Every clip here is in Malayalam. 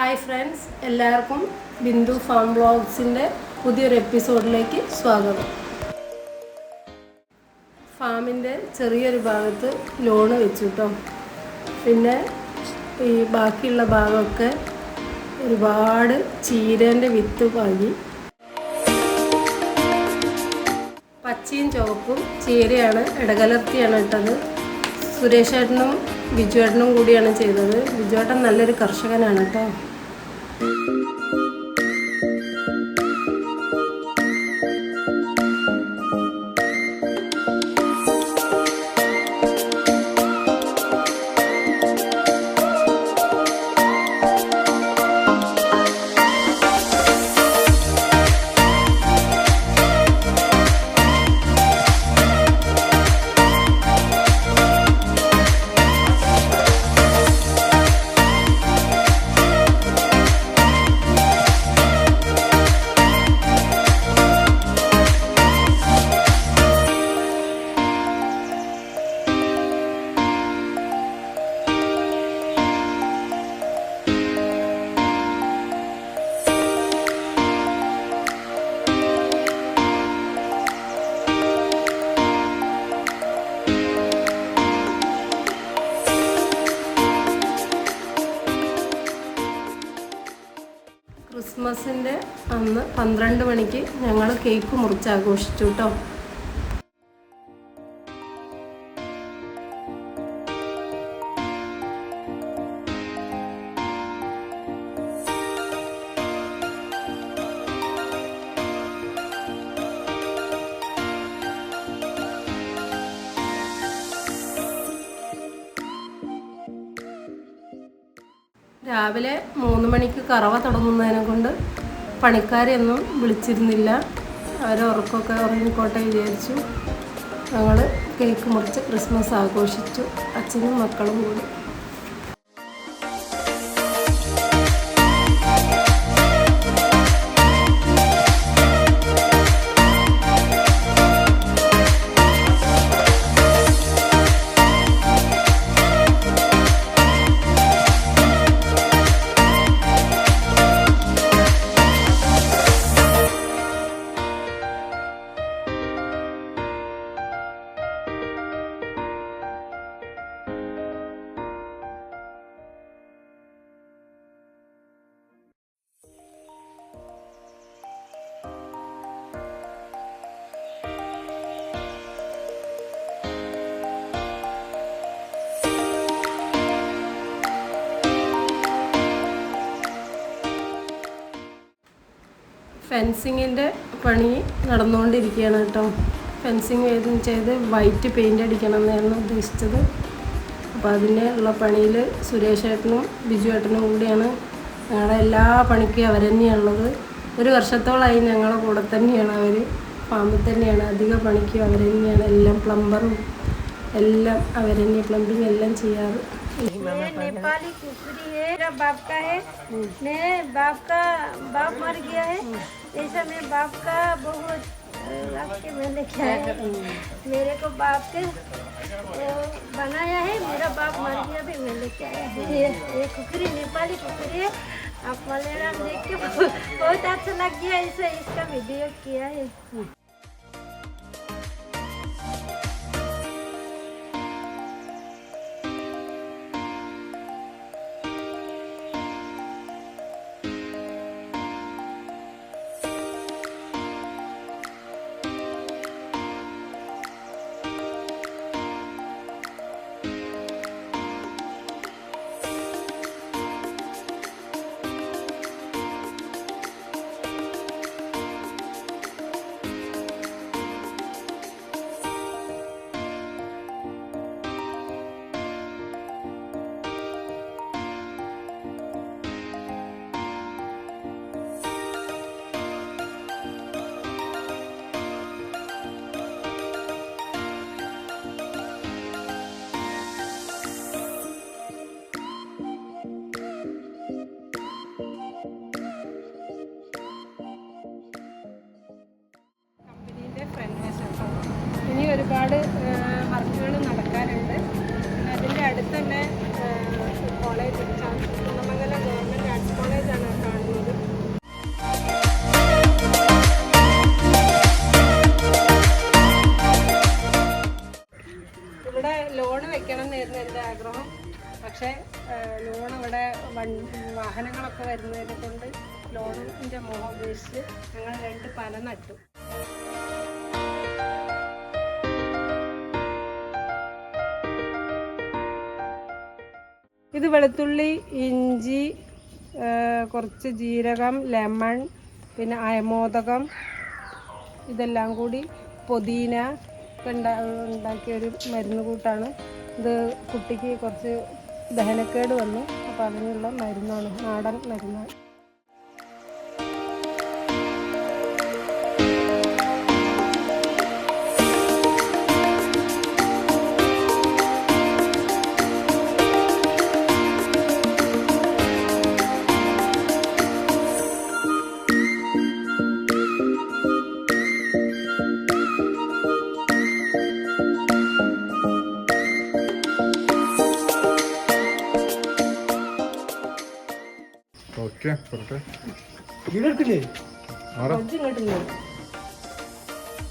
ഹായ് ഫ്രണ്ട്സ്, എല്ലാവർക്കും ബിന്ദു ഫാം വ്ളോഗ്സിൻ്റെ പുതിയൊരു എപ്പിസോഡിലേക്ക് സ്വാഗതം. ഫാമിൻ്റെ ചെറിയൊരു ഭാഗത്ത് ലോണ് വെച്ചു കേട്ടോ. പിന്നെ ഈ ബാക്കിയുള്ള ഭാഗമൊക്കെ ഒരുപാട് ചീരേൻ്റെ വിത്ത് പാകി. പച്ചയും ചുവപ്പും ചീരയാണ്, ഇടകലർത്തിയാണ് ഇട്ടത്. സുരേഷ് ഏട്ടനും ബിജു ഏട്ടനും കൂടിയാണ് ചെയ്തത്. ബിജു ഏട്ടൻ നല്ലൊരു കർഷകനാണ് കേട്ടോ. ക്രിസ്മസിൻ്റെ അന്ന് 12 മണിക്ക് ഞങ്ങൾ കേക്ക് മുറിച്ച് ആഘോഷിച്ചു കേട്ടോ. രാവിലെ 3 മണിക്ക് കറവ തുടങ്ങുന്നതിനെ കൊണ്ട് പണിക്കാരെയൊന്നും വിളിച്ചിരുന്നില്ല. ഉറക്കമൊക്കെ ഉറങ്ങിക്കോട്ടെ വിചാരിച്ചു. ഞങ്ങൾ കേക്ക് മുറിച്ച് ക്രിസ്മസ് ആഘോഷിച്ചു, അച്ഛനും മക്കളും കൂടി. ഫെൻസിങ്ങിൻ്റെ പണി നടന്നുകൊണ്ടിരിക്കുകയാണ് കേട്ടോ. ഫെൻസിങ് ചെയ്ത് വൈറ്റ് പെയിൻ്റ് അടിക്കണം എന്നായിരുന്നു ഉദ്ദേശിച്ചത്. അപ്പോൾ അതിനുള്ള പണിയിൽ സുരേഷ് ഏട്ടനും ബിജു ഏട്ടനും കൂടിയാണ്. ഞങ്ങളുടെ എല്ലാ പണിക്കും അവർ തന്നെയാണുള്ളത്. 1 വർഷത്തോളമായി ഞങ്ങളുടെ കൂടെ തന്നെയാണ് അവർ. ഫാമിൽ തന്നെയാണ് അധിക പണിക്കും അവർ തന്നെയാണ്. എല്ലാം പ്ലംബറും എല്ലാം അവർ തന്നെ, പ്ലംബിങ് എല്ലാം ചെയ്യാറ്. नेपाली कुकरी है, मेरा बाप का है। मेरे बाप का बाप मर गया है, ऐसा मेरे बाप का बहुत आपके मैं लेके आया। मेरे को बाप के बनाया है, मेरा बाप मर गया भी मैं लेके आया है। ये कुकरी नेपाली कुकरी है। आप मलयालम देख के बहुत अच्छा लग गया, ऐसा इसका वीडियो किया है। വാഹനങ്ങളൊക്കെ വരുന്നതിനെ കൊണ്ട് ലോണിൻ്റെ മോഹം ഉപേക്ഷിച്ച് ഞങ്ങൾ 2 പന നട്ടു. ഇത് വെളുത്തുള്ളി, ഇഞ്ചി, കുറച്ച് ജീരകം, ലെമൺ, പിന്നെ അയമോദകം, ഇതെല്ലാം കൂടി പുതിന ഉണ്ടാക്കിയൊരു മരുന്ന് കൂട്ടാണ്. ഇത് കുട്ടിക്ക് കുറച്ച് ദഹനക്കേട് വന്നു, അപ്പോൾ അതിനുള്ള മരുന്നാണ്, നാടൻ മരുന്നാണ്.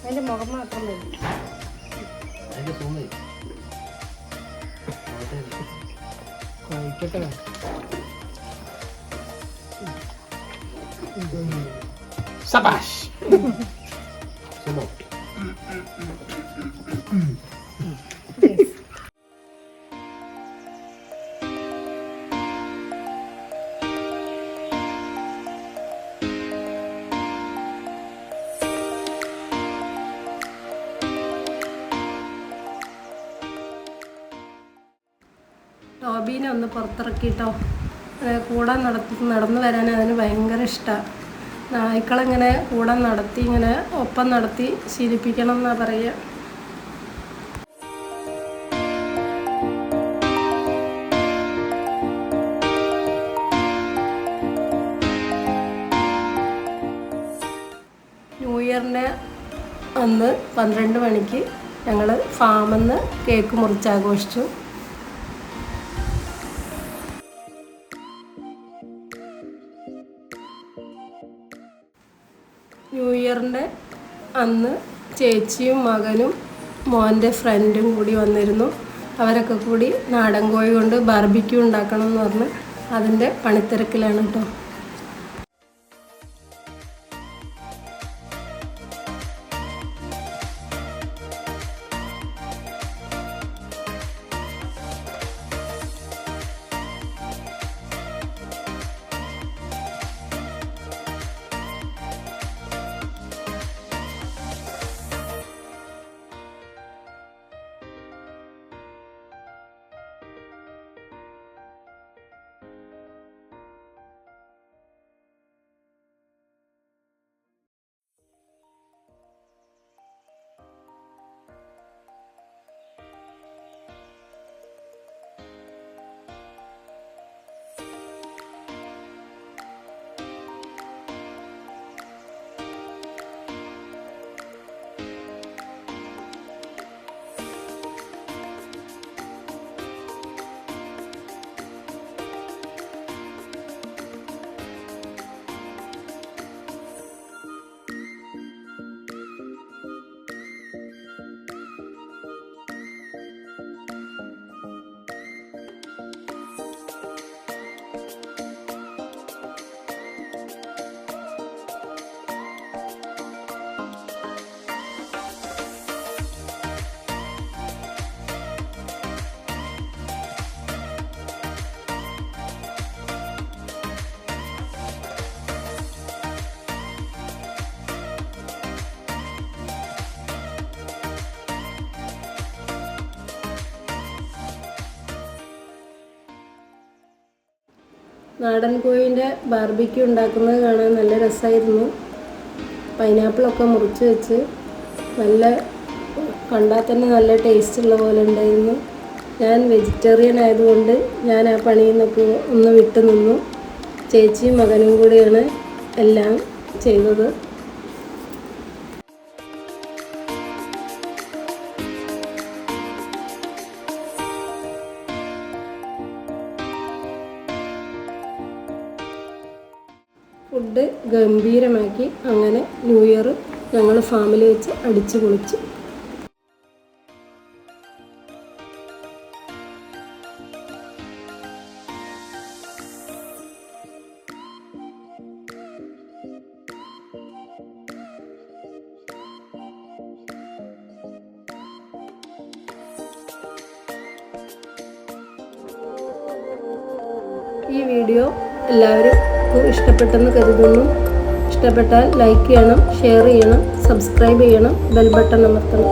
അതിന്റെ മുഖം മാത്രം മതി. Sabash! ടോബീനെ ഒന്ന് പുറത്തിറക്കിയിട്ടോ, കൂടെ നടന്നു വരാൻ അതിന് ഭയങ്കര ഇഷ്ടമാണ്. നായ്ക്കളിങ്ങനെ കൂടെ നടത്തി, ഇങ്ങനെ ഒപ്പം നടത്തി ശീലിപ്പിക്കണം എന്നാണ് പറയുക. ന്യൂ ഇയറിൻ്റെ അന്ന് 12 മണിക്ക് ഞങ്ങൾ ഫാമിൽ നിന്ന് കേക്ക് മുറിച്ചാഘോഷിച്ചു. ന്യൂ ഇയറിൻ്റെ അന്ന് ചേച്ചിയും മകനും മോൻ്റെ ഫ്രണ്ടും കൂടി വന്നിരുന്നു. അവരൊക്കെ കൂടി നാടൻ കോഴി കൊണ്ട് ബാർബിക്യൂ ഉണ്ടാക്കണം എന്ന് പറഞ്ഞ് അതിൻ്റെ പണിത്തിരക്കിലാണ് കേട്ടോ. നാടൻ കോഴിൻ്റെ ബാർബിക്യൂ ഉണ്ടാക്കുന്നത് കാണാൻ നല്ല രസമായിരുന്നു. പൈനാപ്പിളൊക്കെ മുറിച്ച് വെച്ച് നല്ല കണ്ടാൽ തന്നെ നല്ല ടേസ്റ്റുള്ള പോലെ ഉണ്ടായിരുന്നു. ഞാൻ വെജിറ്റേറിയൻ ആയതുകൊണ്ട് ഞാൻ ആ പണിയിൽ നിന്നൊക്കെ ഒന്ന് വിട്ടു നിന്നു. ചേച്ചിയും മകനും കൂടിയാണ് എല്ലാം ചെയ്തത്. ഫുഡ് ഗംഭീരമാക്കി അങ്ങനെ ന്യൂ ഇയർ ഞങ്ങൾ ഫാമിൽ വെച്ച് അടിച്ചു പൊളിച്ചു. ഈ വീഡിയോ എല്ലാവർക്കും ഇഷ്ടപ്പെട്ടെന്ന് കരുതുന്നു. ഇഷ്ടപ്പെട്ടാൽ ലൈക്ക് ചെയ്യണം, ഷെയർ ചെയ്യണം, സബ്സ്ക്രൈബ് ചെയ്യണം, ബെൽ ബട്ടൺ അമർത്തണം.